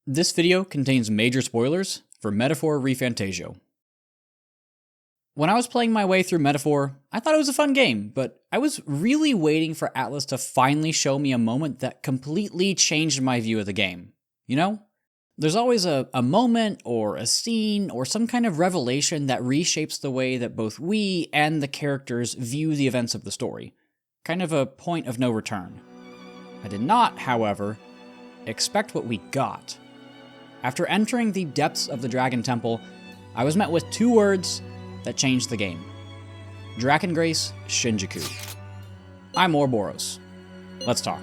This video contains major spoilers for Metaphor ReFantazio. When I was playing my way through Metaphor, I thought it was a fun game, but I was really waiting for Atlas to finally show me a moment that completely changed my view of the game. You know? There's always a moment or a scene or some kind of revelation that reshapes the way that both we and the characters view the events of the story. Kind of a point of no return. I did not, however, expect what we got. After entering the depths of the Dragon Temple, I was met with two words that changed the game. Drakengrace Shinjuku. I'm Ouroboros. Let's talk.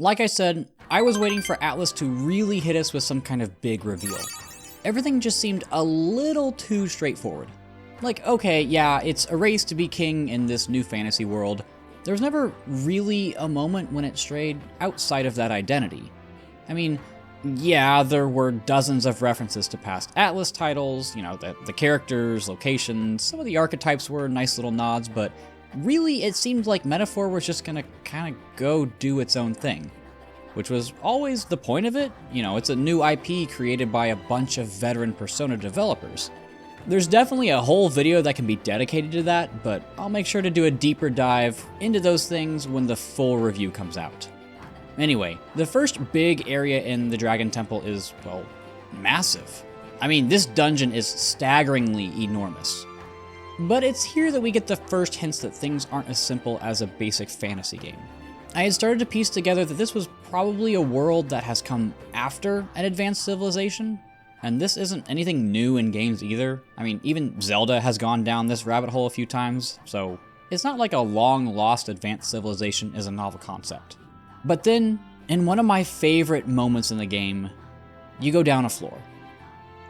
Like I said, I was waiting for Atlas to really hit us with some kind of big reveal. Everything just seemed a little too straightforward. Like, okay, yeah, it's a race to be king in this new fantasy world. There was never really a moment when it strayed outside of that identity. I mean, yeah, there were dozens of references to past Atlas titles, you know, the characters, locations, some of the archetypes were nice little nods, but really it seemed like Metaphor was just gonna kind of go do its own thing. Which was always the point of it. You know, it's a new IP created by a bunch of veteran Persona developers. There's definitely a whole video that can be dedicated to that, but I'll make sure to do a deeper dive into those things when the full review comes out. Anyway, the first big area in the Dragon Temple is, well, massive. I mean, this dungeon is staggeringly enormous. But it's here that we get the first hints that things aren't as simple as a basic fantasy game. I had started to piece together that this was probably a world that has come after an advanced civilization, and this isn't anything new in games either. I mean, even Zelda has gone down this rabbit hole a few times, so it's not like a long-lost advanced civilization is a novel concept. But then, in one of my favorite moments in the game, you go down a floor.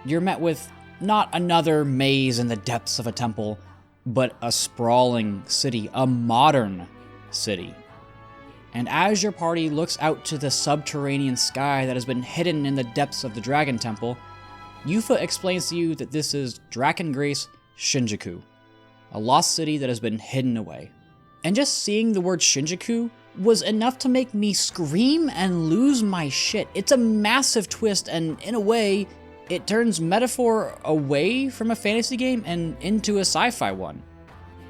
You're met with not another maze in the depths of a temple, but a sprawling city, a modern city. And as your party looks out to the subterranean sky that has been hidden in the depths of the Dragon Temple, Yufa explains to you that this is Drakengrace Shinjuku, a lost city that has been hidden away. And just seeing the word Shinjuku was enough to make me scream and lose my shit. It's a massive twist, and in a way, it turns Metaphor away from a fantasy game and into a sci-fi one.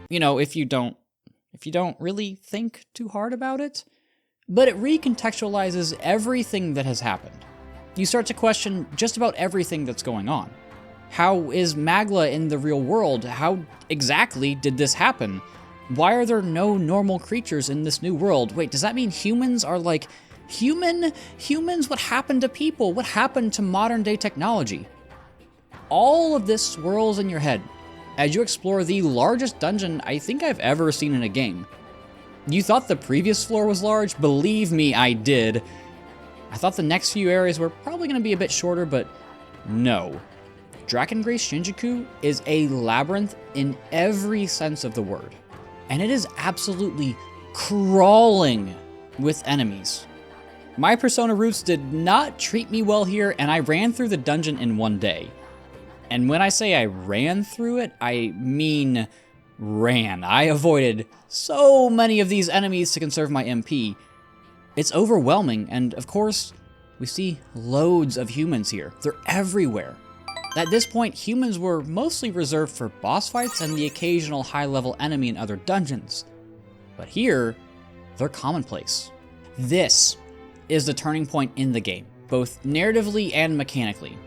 You know, if you don't really think too hard about it, but it recontextualizes everything that has happened. You start to question just about everything that's going on. How is Magla in the real world? How exactly did this happen? Why are there no normal creatures in this new world? Wait, does that mean humans are like humans? What happened to people? What happened to modern day technology? All of this swirls in your head as you explore the largest dungeon I think I've ever seen in a game. You thought the previous floor was large? Believe me, I did. I thought the next few areas were probably going to be a bit shorter, but no. Drakengrace Shinjuku is a labyrinth in every sense of the word. And it is absolutely crawling with enemies. My Persona roots did not treat me well here, and I ran through the dungeon in one day. And when I say I ran through it, I mean ran. I avoided so many of these enemies to conserve my MP. It's overwhelming, and of course, we see loads of humans here. They're everywhere. At this point, humans were mostly reserved for boss fights and the occasional high-level enemy in other dungeons. But here, they're commonplace. This is the turning point in the game, both narratively and mechanically.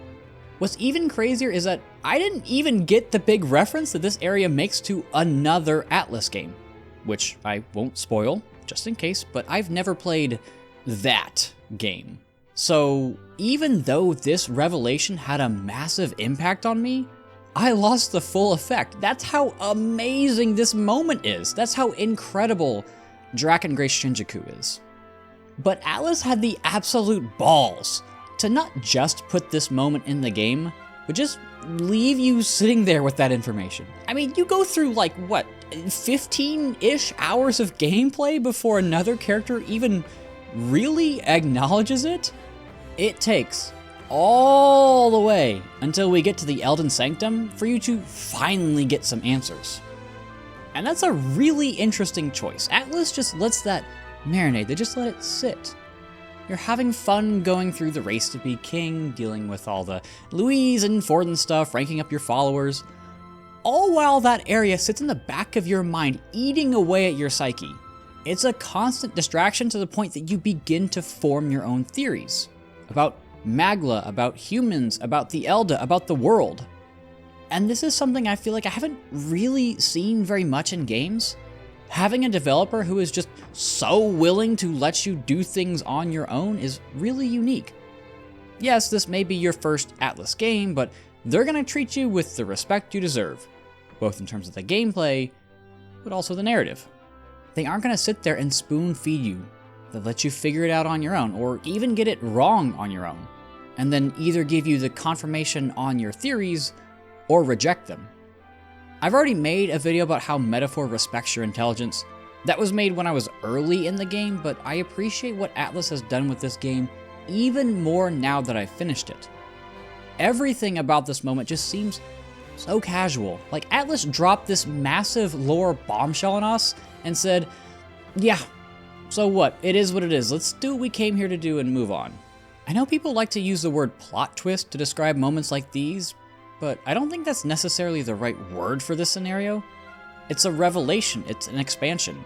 What's even crazier is that I didn't even get the big reference that this area makes to another Atlas game, which I won't spoil, just in case, but I've never played that game. So even though this revelation had a massive impact on me, I lost the full effect. That's how amazing this moment is. That's how incredible Drakengrace Shinjuku is. But Atlas had the absolute balls to not just put this moment in the game, but just leave you sitting there with that information. I mean, you go through like, what, 15-ish hours of gameplay before another character even really acknowledges it, it takes all the way until we get to the Elden Sanctum for you to finally get some answers. And that's a really interesting choice. Atlas just lets that marinate, they just let it sit. You're having fun going through the race to be king, dealing with all the Louise and Ford and stuff, ranking up your followers, all while that area sits in the back of your mind, eating away at your psyche. It's a constant distraction to the point that you begin to form your own theories about Magla, about humans, about the Elda, about the world. And this is something I feel like I haven't really seen very much in games. Having a developer who is just so willing to let you do things on your own is really unique. Yes, this may be your first Atlas game, but they're going to treat you with the respect you deserve, both in terms of the gameplay, but also the narrative. They aren't going to sit there and spoon feed you. They'll let you figure it out on your own, or even get it wrong on your own, and then either give you the confirmation on your theories, or reject them. I've already made a video about how Metaphor respects your intelligence. That was made when I was early in the game, but I appreciate what Atlas has done with this game even more now that I've finished it. Everything about this moment just seems so casual. Like Atlas dropped this massive lore bombshell on us and said, yeah, so what? It is what it is. Let's do what we came here to do and move on. I know people like to use the word plot twist to describe moments like these, but I don't think that's necessarily the right word for this scenario. It's a revelation, it's an expansion.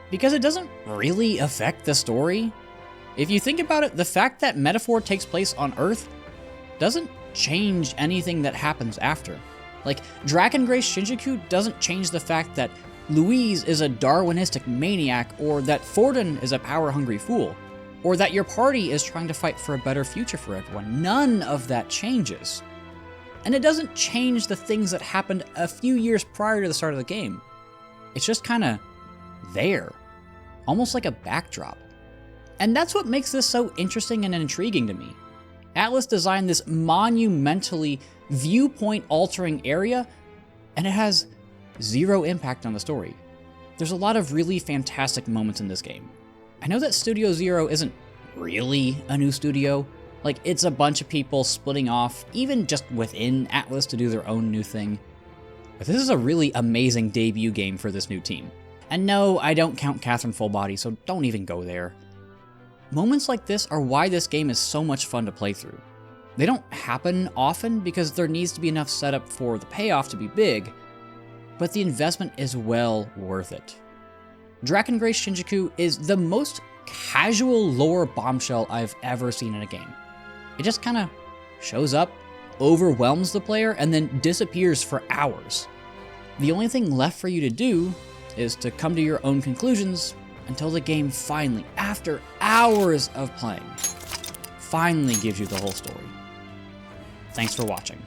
Because it doesn't really affect the story. If you think about it, the fact that Metaphor takes place on Earth doesn't change anything that happens after. Like, Drakengrace Shinjuku doesn't change the fact that Louise is a Darwinistic maniac, or that Forden is a power-hungry fool, or that your party is trying to fight for a better future for everyone. None of that changes. And it doesn't change the things that happened a few years prior to the start of the game. It's just kind of there, almost like a backdrop. And that's what makes this so interesting and intriguing to me. Atlas designed this monumentally viewpoint-altering area, and it has zero impact on the story. There's a lot of really fantastic moments in this game. I know that Studio Zero isn't really a new studio. Like, it's a bunch of people splitting off, even just within Atlas, to do their own new thing. But this is a really amazing debut game for this new team. And no, I don't count Catherine Fullbody, so don't even go there. Moments like this are why this game is so much fun to play through. They don't happen often because there needs to be enough setup for the payoff to be big, but the investment is well worth it. Drakengrace Shinjuku is the most casual lore bombshell I've ever seen in a game. It just kind of shows up, overwhelms the player, and then disappears for hours. The only thing left for you to do is to come to your own conclusions until the game finally, after hours of playing, finally gives you the whole story. Thanks for watching.